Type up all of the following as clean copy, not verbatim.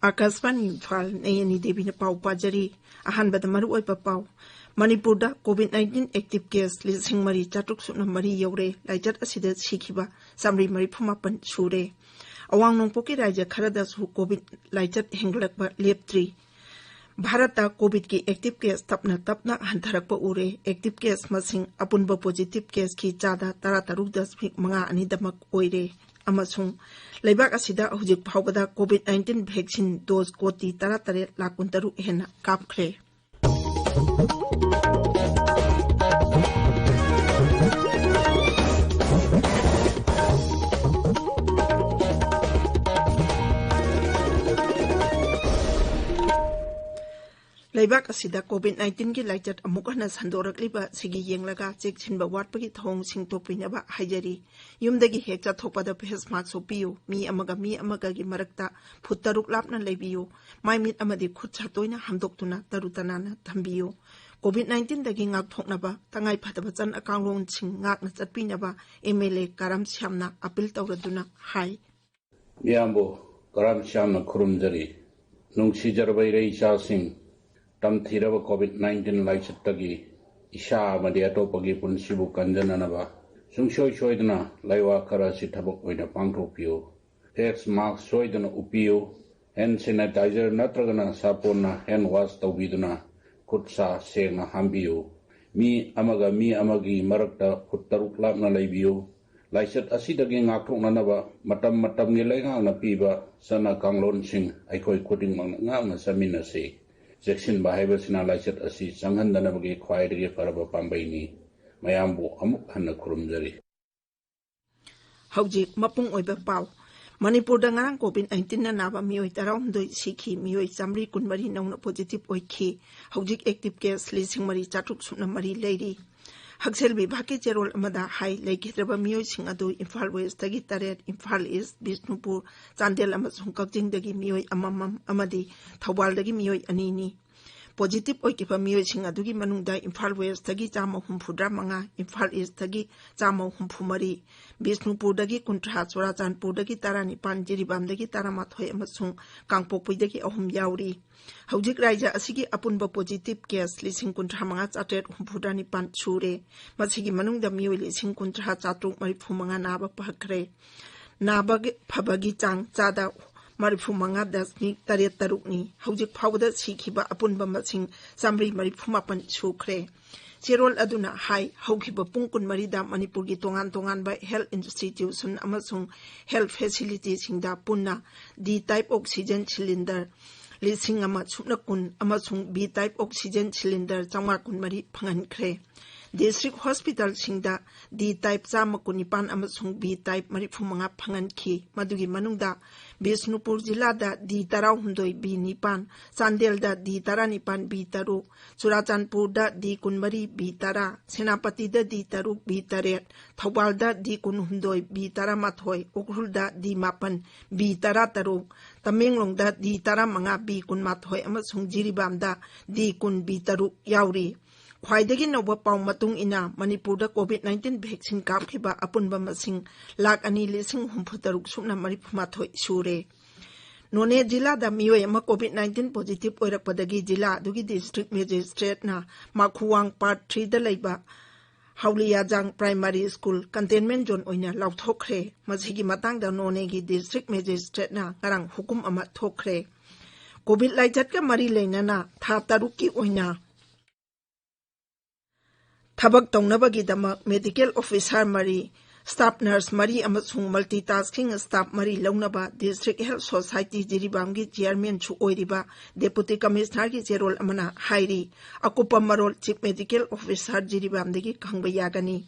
आकाशवाणी इम्फाल नयनी देवी ने पाव पाजरी अहनबद मरुओय पाव मणिपुर कोविड-19 active case 3,400 you're लाइजत असिद सिखिबा 3,450 सूरे अवांग नोंपोकी राज्य खरदसु Covid लाइजत हेंगलकबा लेप्त्री Bharat Covid की एक्टिव केस तपना हंथरकपा उरे एक्टिव केस मसिंग अपुनबा पॉजिटिव केस की चादा 13.5 ओइरे अमसुंग लेबाक असिदा हुजिक फावबदा कोविड-19 वैक्सीन डोज कोटी 13 हेना कापख्रे लेबाक असिदा कोविड-19 की लाइचत अमुक हना संदोरकलिबा सिगी येंगलगा चेकसिनबा वाटपगी थोंग सिंगतोपिनबा हाइजरी युमदगी हेक चथोपदा फेस मास्क सोपियो मी अमगा की मरकता फुट 6 लापना लेबियो माइमिट अमदि खुद छतोइना हमदोक्तुना तरुतनाना थंबियो कोविड-19 दगी ngakthoknaba tangai phataba chan akanglong sing ngakna chatpinaba MLA Karam Shyamna appeal tawraduna hai Miyambo Karam Shyamna khurumjari nungsijarbai rei cha sing tamthiraba COVID-19 laichatagi isha amadi atopagi punsibu kanjananaba sungsoi soidana laiwa khara si thabak oina pangthokpiyo face mask soidana upiyo hand sanitizer natragana saponna hand wash tawbiduna khutsa sengna hambiyo mi amagi marakta khut 6 lapna laibiyo laichat asidagi ngakthoknanaba matam ni laingana piba sana kanglon sing aikoi khuting mang ngakna saminase Jackson Bahaiba Sina Laichat Asi Sanghandana Bagi Kwaidagi Faraba Pambaini Mayambu Amuk Hana Kurumjari Hauji Mapung Oiba Pau Manipur Dangarang COVID-19 na naba mioi tarawm doi sikhi mioi samri kunmari nauna positive oikhi Haujik active case 3,400 leiri Haksel Bibhaki Jerol Amada Hai Laikitraba mioi sing adu Imphal West Tagi Taret Imphal East Bishnupur Chandel amasung Kakjing dagi mioi amamam amadi Thawal dagi mioi anini Positive oikipa mioi sing adugi manungda Imphal West Tagi Chama Humpudra Manga Imphal East Tagi Chama Humpumari Bishnupur dagi Kuntra Churachandpur dagi Tarani Pan Jiribam dagi Taramathoi amasung Kangpokpui dagi ahum yauri Haujik Raija asigi apunba positive case 3,450 sure masigi manungda mioi 3,450 naba pakhre nabag phabagi chang chada 35.8 ni haujik phawda sikhiba apunba masing samri 35 sukre Cherol aduna hai haukiba pungkun marida Manipur gi tongan ba health institution amasung health facilities singda punna D type oxygen cylinder Lising ama Supnakun amasung B type oxygen cylinder Changmarkun Mari Pangankre District Hospital Singda D type Chamakunipan amasung B type Marifumanga Panganki Madugi Manungda Bishnupur Jilada D Tarahundoi B Nipan Sandelda D Taranipan B Taru Surachandpur da D Kunmari B Tara Senapati da D Taru B Taret Thawalda D Kunhundoi B Taramathoi Ukrulda D Mapan B Tarataru Tamenglongda D Taramanga B Kunmathoi amasung Jiribamda D Kun B Taru Yauri Khwaidagi noba paw matung ina Manipur da COVID-19 vaccine kapkhiba apunba masing lak ani lising humputaruk sumna maripmathoi sure None jila da mioi ama COVID-19 positive oirakpadagi jila dugi district magistrate na Makhuwang part 3 da laiba Hauliyajang Primary School containment zone oina lauthokre masigi matang da none gi district magistrate na ngarang hukum ama thokre COVID laichat ka mari leinana tha taruki oina Thabak Tongnabagi Damak Medical Officer Mari, Staff Nurse Mari amasung multitasking staff Mari Launaba, District Health Society Jiribamgi Chairman Chu Oiriba, Deputy Commissioner Gi Jerol Amana Hairi, Akupa Marol Chief Medical Officer Jiribamdegi Kangbayagani.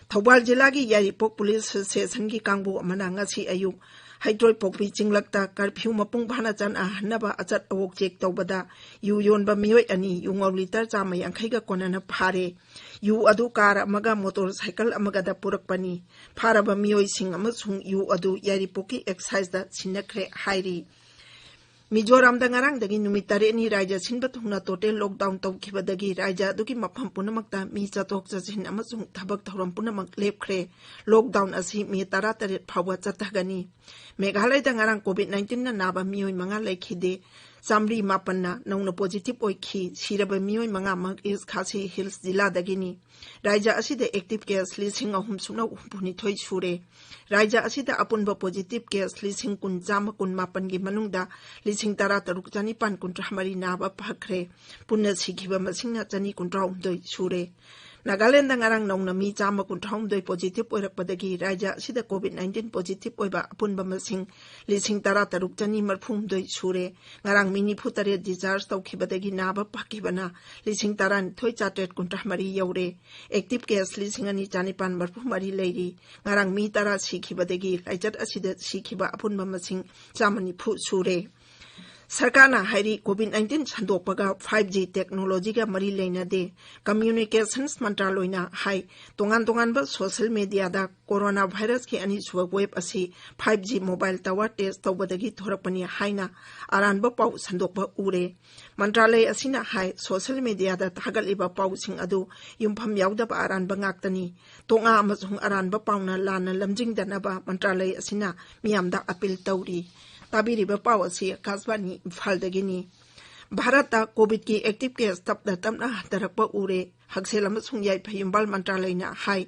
Thawal Jilagi Yaripok Police Station Gi Kangbu Amana Ngasi Ayuk, Hydroi Pokpi Chinglakta, Karpiu Mapung Bhanajan Ahnaba Azat Awok Jek Tawbada, Yu Yonba Mioi Ani, Yungol Liter Jama Yankaiga Konana Pare. Yu adu kara amaga motorcycle amaga da purakpani pharaba mioi sing amasung yu adu yaripoki exercise da sinakre hairi मिजोरामदा ngarangdagi numit 8 ni raija sinba thungna total lockdown tawkhibadagi raija adugi mafam punamakta mi chatok chachin amasung thabak thoram punamak lepkhre lockdown asi mi 18 phawa chatagani meghalai da ngarang covid-19 na naba mioi manga laikhide samri mapanna nongna positive oikhi siraba mioi manga mak is khasi hills jila dagini raija asida active case lising ahum suna umpuni thoi sure raija asida apunba positive case lising kun jama kun mapan gi manungda lising tara taruk jani pan kun rahmari naba phakre punna sikhiba masingna jani kun raumdoi sure Nagaland ngarang nongna mi jama kun raumdoi positive oirakpadagi raija asida covid-19 positive oiba apunba masing lising tara taruk jani marphumdoi sure ngarang mini phutare discharge tawkhibadagi naba phakibana lising taran thoi chatet kun rahmari yaure active case lising ani janipan marphumari leiri ngarang mi tara sikhibadagi raijat asida sikhiba apunba masing jamani phu sure Sarkana hairi COVID-19 sandokpaga 5G technology ga mari leinade communications mantraloina hai tongan ba social media da coronavirus ki ani suwa web asi 5G mobile tower test tawbadagi thorakpani haina aranba pau sandokpa ure mantralay asina hai social media da thagaliba pau sing adu yumpham yaudaba aranba ngaktani tonga amasung aranba pauna lana lamjing danaba mantralay asina miyamda appeal tawri Tabiriba pau asi kasbani faldagini Bharata COVID ki active case tapda tamna hatarakpa ure haksel amasung yai phayumbal mantralayna hai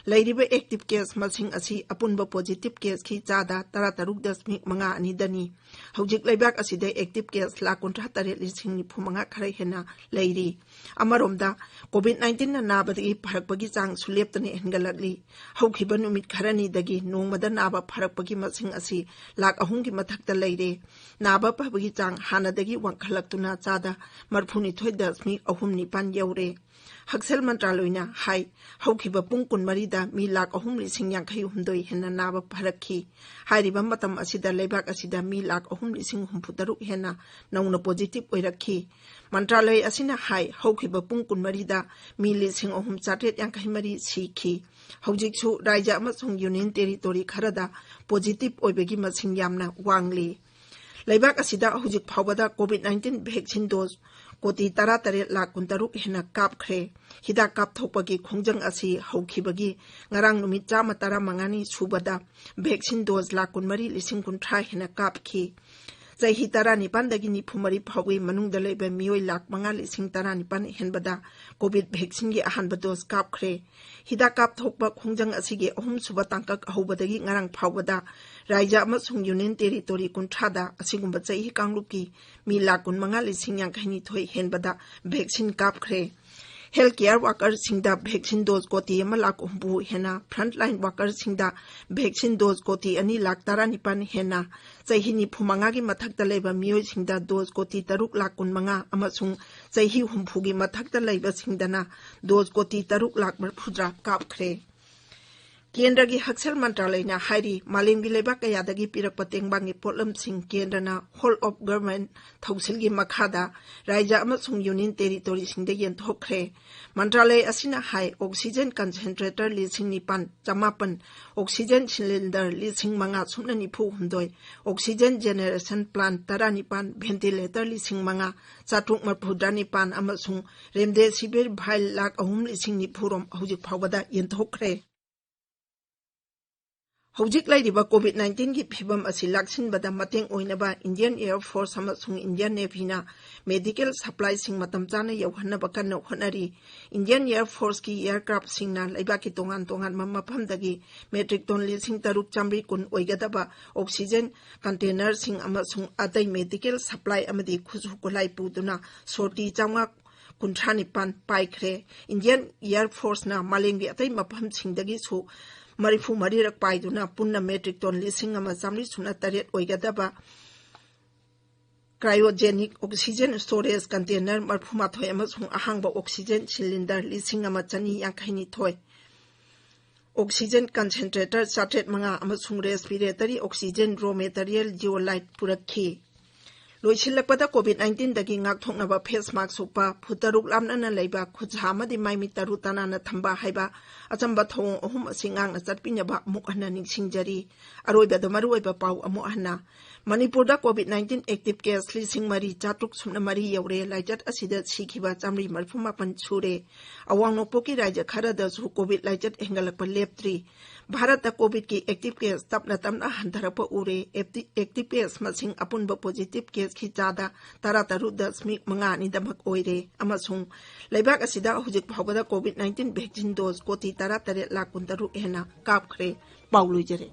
lairiba active case masing asi apunba positive case ki chada 13.5 ani dani hojik laibak asida active case la kontra tare lising ni phumanga kharai hena lairi amaromda covid-19 na nabadagi pharakpagi chang suleptani hengalakli hokhiba numit kharani dagi nongmada naba pharakpagi masing asi lak ahung gi mathakta laire naba phabagi chang hanadagi wangkhalaktuna chada marphuni thoida smi ahum ni pan yaure Haksel mantraloina hai hokhiba pung kun marida mi lak ahum lising yankhai humdoi hena naba pharakhi hairiba matam asida leibak asida mi lak ahum lising humputaruk hena nauna positive oirakhi mantralay asina hai hokhiba pung kun marida mi lising ahum chatet yankhai mari sikhi hojiksu raija amasung union territory kharada positive oibegi masing yamna wangli leibak asida hojik phawada covid-19 vaccine dose Koti 13 lakh kuntaruk hena kap khre hida kap thokpagi khongjang asi haukhibagi ngarang numit 115 subada vaccine dose lakh 3 hena kap khi Zahi tara nipan dagi ni phumari phawi manung dalai ba mioi lak mangali sing tara nipan henbada covid vaccine gi ahan bados kap khre hida kap thokba khongjang asigi ahum suba tangkak ahubadagi ngarang phawada raija amasung union territory kunthada asigumba chai kangluki mi lakun mangali sing yang khani thoi henbada vaccine kap khre Healthcare workers singda vaccine dose koti ama lak umbu hena frontline workers singda vaccine dose koti ani lak tara nipan hena chahini phumanga gi mathakta leiba mioi singda dose koti 3 lakh 15 amasung chahi humpu gi mathakta leiba singdana dose koti 3 lakh 10 kap khre Kendra gi Haksel Mantralayna hairi malemgi leba kayadagi pirak patengbangi potlam sing kendrana whole of government thausilgi makhada raija amasung union territory singde yen thokre mantralay asina hai oxygen concentrator lising nipan chamapan oxygen cylinder lising manga sumna ni phu humdoi oxygen generation plant taranipan ventilator lising manga chatuk marphudra nipan amasung remdesivir bhai lak ahum lising ni phurom hojik phawada yen thokre Hojik lairiba COVID-19 gi phibam asi laksinbada mateng oinaba Indian Air Force amasung Indian Navy na medical supply sing matam chana yauhanaba kanna honari Indian Air Force ki aircraft sing na laibaki tongan maphamdagi metric ton lising taruk chamri kun oigadaba oxygen container sing amasung atai medical supply amadi khusu kolai puduna sorti changwa kunthani pan paikre Indian Air Force na malengi atai mapham singdagi su Marifu marirak paiduna punna metric ton lising ama samri suna tariat oigadaba cryogenic oxygen storage container marphuma thoi amasung ahangba oxygen cylinder lising ama chani yankhaini thoi oxygen concentrator charted manga amasung respiratory oxygen raw material geolite purakhi लोइसिल्लकपदा covid दगी ngakthoknaba face mask supa phutaruk lamnana leiba khujha amadi maimi taru tanana thamba haiba achamba thong ohum asingang na chatpinaba muk hana ningsingjari aroiba da maruiba pau amu hana Manipur da COVID-19 active case lising mari chatruk sumna mari yaure laijat asida sikhiba chamri marphuma pan chure awang nokpoki raja khara da su COVID laijat hengalakpa leptri Bharat da COVID ki active case tapna hantarapa ure active case masing apunba positive case ki chada tarataru dasmi mangani damak oire amasung laibak asida hujik phawada COVID-19 vaccine dose koti 13 lakh kuntaru hena kapkhre paulu jare